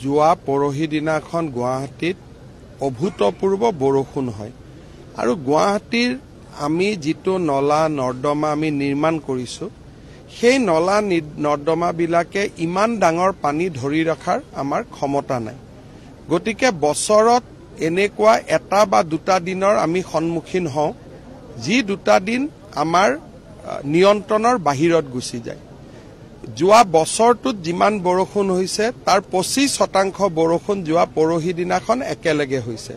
যোৱা পৰহি দিনাখন গুৱাহাটীত অভূতপূৰ্ব বৰষুণ হয় আৰু গুৱাহাটীৰ আমি যিটো নলা নৰ্দমা আমি নিৰ্মাণ কৰিছো সেই নলা নৰ্দমা বিলাকে ইমান ডাঙৰ পানী ধৰি ৰখাৰ আমাৰ ক্ষমতা নাই গতিকে বছৰত এনেকুৱা এটা বা দুটা দিনৰ আমি সন্মুখীন হওঁ যি দুটা দিন আমাৰ নিয়ন্ত্ৰণৰ বাহিৰত গুচি যায় যোৱা বছৰটোত যিমান বৰষুণ হৈছে তাৰ 25% বৰষুণ যোৱা পৰহি দিনাখন একেলগে হৈছে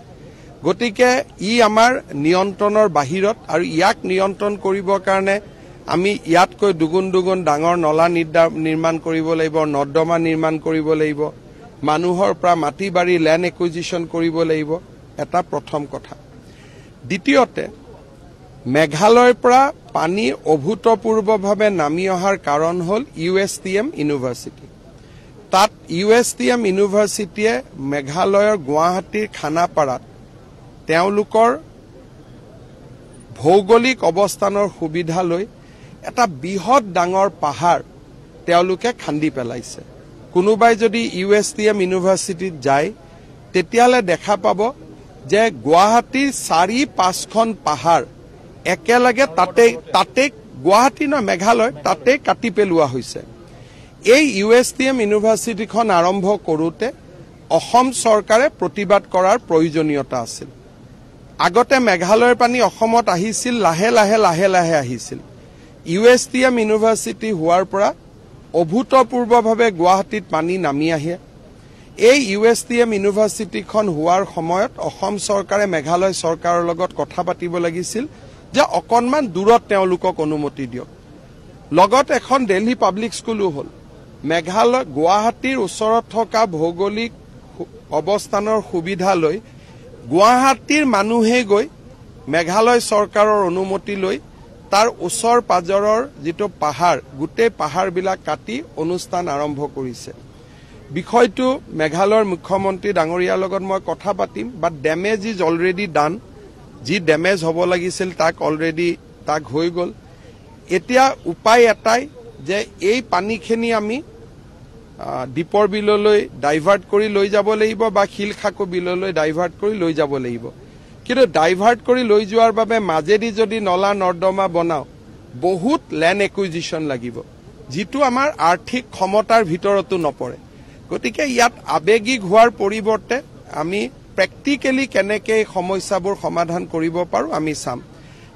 গতিকে ই আমাৰ নিয়ন্ত্ৰণৰ বাহিৰত আৰু ইয়াক নিয়ন্ত্ৰণ কৰিবৰ কাৰণে আমি ইয়াতকৈ দুগুণ ডাঙৰ নলা নিৰ্মাণ কৰিব লাগিব নৰ্দমা নিৰ্মাণ কৰিব লাগিব মানুহৰ পৰা মাটি বাৰী ল্যান্ড একুইজিশন কৰিব লাগিব এটা প্ৰথম কথা দ্বিতীয়তে মেঘালয়ৰ পৰা পানী অভূতপূৰ্বভাৱে নামি অহাৰ কাৰণ হল USTM ইউনিভাৰ্চিটি তাত USTM ইউনিভাৰ্চিটিয়ে মেঘালয়ৰ গুৱাহাটীৰ খানাপাৰাত তেওঁলোকৰ ভৌগোলিক অৱস্থানৰ সুবিধা লৈ এটা বৃহৎ ডাঙৰ পাহাৰ তেওঁলোকে খান্দি পেলাইছে কোনোবাই যদি USTM ইউনিভাৰ্চিটিত যায় তেতিয়ালে দেখা পাব যে গুৱাহাটীৰ 4-5খন পাহাৰ একেলগে তাতে গুৱাহাটী ন মেঘালয় তাতে কাটি পেলোৱা হৈছে এই USTM ইউনিভাৰ্চিটিখন আৰম্ভ কৰোতে অসম চৰকাৰে প্ৰতিবাদ কৰাৰ প্ৰয়োজনীয়তা আছিল আগতে মেঘালয়ৰ পানী অসমত আহিছিল লাহে লাহে আহিছিল USTM ইউনিভাৰ্চিটি হোৱাৰ পৰা অভূতপূৰ্বভাৱে গুৱাহাটীত পানী নামি আহে এই USTM ইউনিভাৰ্চিটিখন হোৱাৰ সময়ত অসম চৰকাৰে মেঘালয় চৰকাৰৰ লগত কথা পাতিব লাগিছিল যে অকনমান দূৰত তেওঁলোকক অনুমতি দিয়ক লগত এখন দিল্লী পাব্লিক স্কুলো হল মেঘালয় গুৱাহাটীৰ ওচৰত থকা ভৌগোলিক অৱস্থানৰ সুবিধা লৈ গুৱাহাটীৰ মানুহে গৈ মেঘালয় চৰকাৰৰ অনুমতি লৈ তাৰ ওচৰ পাজৰৰ যিটো পাহাৰ গোটেই পাহাৰবিলাক কাটি অনুষ্ঠান আৰম্ভ কৰিছে বিষয়টো মেঘালয়ৰ মুখ্যমন্ত্ৰী ডাঙৰীয়াৰ লগত মই কথা পাতিম বাট ড্যামেজ ইজ অলৰেডি ডান যি ড্যামেজ হ'ব লাগিছিল তাক অলৰেডি তাক হৈ গল এতিয়া উপায় এটাই যে এই পানীখিনি আমি দীপৰ বিললৈ ডাইভাৰ্ট কৰি লৈ যাব লাগিব বা শিলখাকু বিললৈ ডাইভাৰ্ট কৰি লৈ যাব লাগিব কিন্তু ডাইভাৰ্ট কৰি লৈ যোৱাৰ বাবে মাজেদি যদি নলা নৰ্দমা বনাও বহুত ল্যান্ড একুইজিশন লাগিব যিটো আমাৰ আৰ্থিক ক্ষমতাৰ ভিতৰতো নপৰে গতিকে ইয়াত আবেগিক হোৱাৰ পৰিৱৰ্তে আমি প্ৰেক্টিক্যালি কেনেকৈ এই সমস্যাবোৰ সমাধান কৰিব পাৰো আমি চাম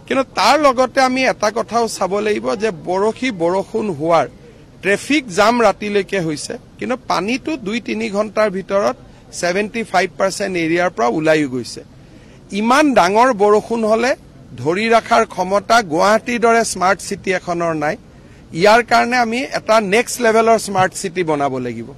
কিন্তু তাৰ লগতে আমি এটা কথাও চাব লাগিব যে বৰষুণ হোৱাৰ ট্ৰেফিক জাম ৰাতিলৈকে হৈছে কিন্তু পানীটো 2-3 ঘণ্টাৰ ভিতৰত 75% এৰিয়াৰ পৰা ওলাই গৈছে ইমান ডাঙৰ বৰষুণ হলে ধৰি ৰাখাৰ ক্ষমতা গুৱাহাটীৰ দৰে স্মাৰ্ট সিটি এখনৰ নাই ইয়াৰ কাৰণে আমি এটা নেক্সট লেভেলৰ স্মাৰ্ট সিটি বনাব লাগিব